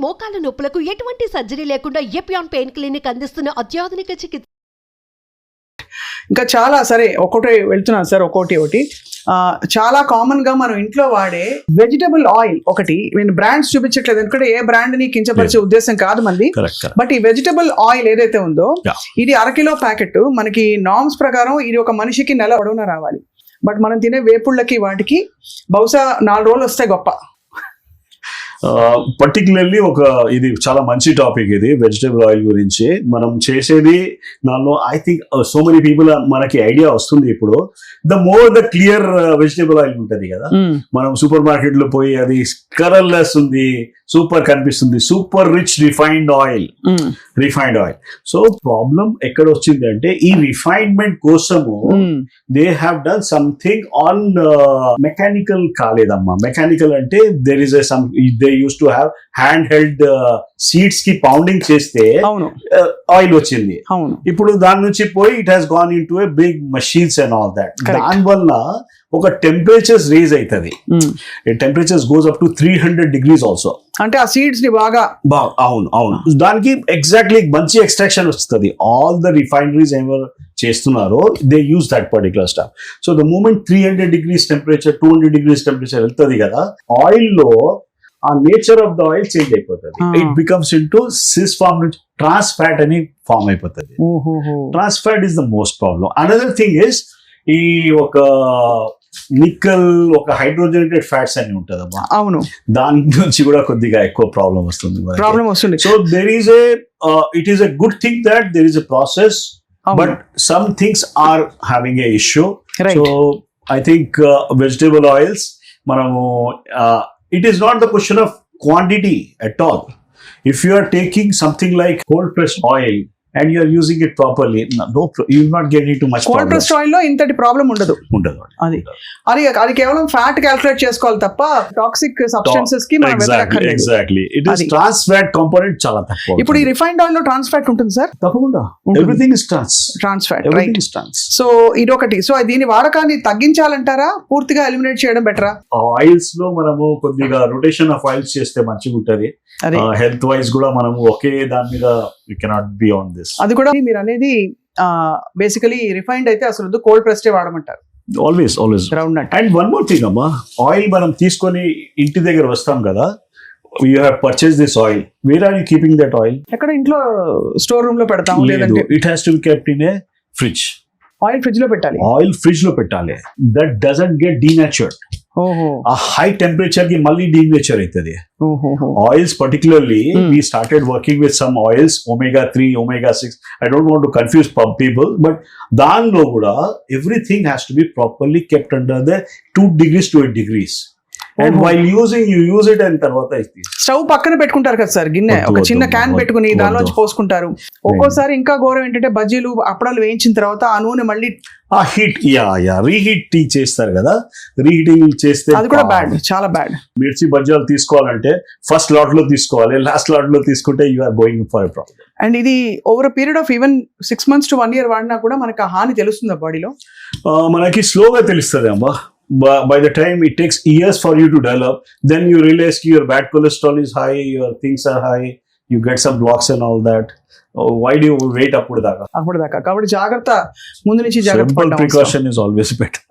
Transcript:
మోకాల నొప్పులకు ఎటువంటి సర్జరీ లేకుండా ఎపియాన్ పెయిన్ క్లినిక్ అందిస్తున్న అత్యాధునిక చికిత్స. ఇంకా చాలా సరే ఒకటి వెళ్తున్నాను సార్ ఒకటి చాలా కామన్ గా మనం ఇంట్లో వాడే వెజిటబుల్ ఆయిల్ ఒకటి, నేను బ్రాండ్స్ చూపించట్లేదు ఎందుకంటే ఏ బ్రాండ్ ని కించపరిచే ఉద్దేశం కాదు మంది. బట్ ఈ వెజిటబుల్ ఆయిల్ ఏదైతే ఉందో ఇది 1 కిలో ప్యాకెట్ మనకి నార్మ్స్ ప్రకారం ఇది ఒక మనిషికి నెల పొడవునా రావాలి. బట్ మనం తినే వేపుళ్ళకి వాటికి బహుశా 4 రోజులు వస్తాయి గొప్ప. పర్టికులర్లీ ఇది చాలా మంచి టాపిక్. ఇది వెజిటబుల్ ఆయిల్ గురించి మనం చేసేది దానిలో I think so many people మనకి ఐడియా వస్తుంది ఇప్పుడు. The more the clear vegetable oil ఉంటుంది కదా, మనం సూపర్ మార్కెట్ లో పోయి అది కలర్లెస్ ఉంది, సూపర్ కనిపిస్తుంది, super rich refined oil. So problem ఎక్కడ వచ్చింది అంటే ఈ రిఫైన్మెంట్ కోసము they have done something on mechanical కాలేదమ్మా. మెకానికల్ అంటే there is they use to have hand held seeds కి పౌండింగ్ చేస్తే ఆయిల్ వచ్చింది. ఇప్పుడు దాని నుంచి పోయి it has gone into a big machines and all that. దాని వల్ల ఒక టెంపరేచర్స్ రేజ్ అవుతుంది. Temperatures goes up to 300 degrees also. అంటే ఆ సీడ్స్ ని బాగా అవును దానికి ఎగ్జాక్ట్లీ మంచి ఎక్స్ట్రాక్షన్ వస్తుంది. ఆల్ ద రిఫైనరీస్ ఎవరు చేస్తున్నారో they use that particular stuff. So the moment 300 degrees temperature 200 degrees temperature వెళ్తుంది కదా, ఆయిల్ లో ఆ nature of the oil change అయిపోతుంది. It becomes into cis form నుంచి ట్రాన్స్ ఫ్యాట్ అని ఫార్మ్ అయిపోతుంది. Trans fat is the most problem. Another thing is ఈ ఒక నిక్కల్ ఒక హైడ్రోజనేటెడ్ ఫ్యాట్స్ అని ఉంటదమ్మా. అవును, దాని నుంచి కూడా కొద్దిగా ఎక్కువ ప్రాబ్లం వస్తుంది. So there is it is a good thing that there is a process, but some things are having a issue. So I think vegetable oils మనము it is not the question of quantity at all. If you are taking something like cold pressed oil and you are using it properly, you will not get into much problem. Cold pressed oil lo intati problem undadu అది కేవలం fat calculate చేసుకోవాలి తప్ప toxic substances కి మనం వెతకక్కర్లేదు. Exactly it is trans fat component చాలా తక్కువ. ఇప్పుడు ఈ రిఫైన్డ్ ఆయిల్ లో ట్రాన్స్ ఫ్యాట్ ఉంటుంది సార్? తప్పకుండా, everything is trans fat, right? So ఇది ఒకటి. సో దీని వాడకాన్ని తగ్గించాలంటారా, పూర్తిగా ఎలిమినేట్ చేయడం బెటరా? ఆయిల్స్ లో మనము కొద్దిగా రొటేషన్ ఆఫ్ ఆయిల్స్ చేస్తే మంచిగా ఉంటది. హెల్త్ వైజ్ కూడా మనం ఒకే దాని మీద we cannot be on this. అది కూడా మీరు అనేది బేసికలీ రిఫైన్డ్ అయితే అసలు కోల్డ్ ప్రెస్డ్ వాడమంటారు. Always groundnut. And one more thing అమ్మా, ఆయిల్ మనం తీసుకొని ఇంటి దగ్గర వస్తాం కదా, you have purchase this oil, where are you keeping that oil? ఎక్కడ ఇంట్లో స్టోర్ రూమ్ లో పెడతాం, లేదంటే it has to be kept in a fridge. Oil fridge లో పెట్టాలి. That doesn't get denatured. ఆ హై టెంపరేచర్ కి మళ్ళీ డీనేచర్ అవుతుంది. Oils particularly we started working with some oils, omega-3, omega-6. I don't want to confuse people, but దానిలో కూడా everything has to be properly kept under the 2 degrees to 8 degrees. And while using, you use it and తర్వాత stove పక్కన పెట్టుకుంటారు కదా sir, గిన్నె ఒక చిన్న can పెట్టుకుని దానిలోంచి పోసుకుంటారు. ఒక్కోసారి ఇంకా ఘోరం ఏంటంటే బజ్జీలు అప్పడాలు వేయించిన తర్వాత ఆ నూనె మళ్ళీ ఆ హీట్ రీహీట్ చేస్తారు కదా, రీహీటింగ్ చేస్తే అది కూడా బ్యాడ్, చాలా బ్యాడ్. మిర్చి బజ్జీలు తీసుకోవాలంటే ఫస్ట్ లాట్ లో తీసుకోవాలి, లాస్ట్ లాట్ లో తీసుకుంటే you are going for a problem. And ఇది over period of even 6 months to 1 year వాడినా కూడా మనకి ఆ హాని తెలుస్తుందా బాడీలో? మనకి స్లోగా తెలుస్తుంది అమ్మా. By the time it takes years for you to develop, then you realize your bad cholesterol is high, your things are high, you get some blocks and all that. Why do you wait అప్పుడు దాకా? కాబట్టి జాగ్రత్త, ముందు నుంచి జాగ్రత్త. Simple precaution is always better.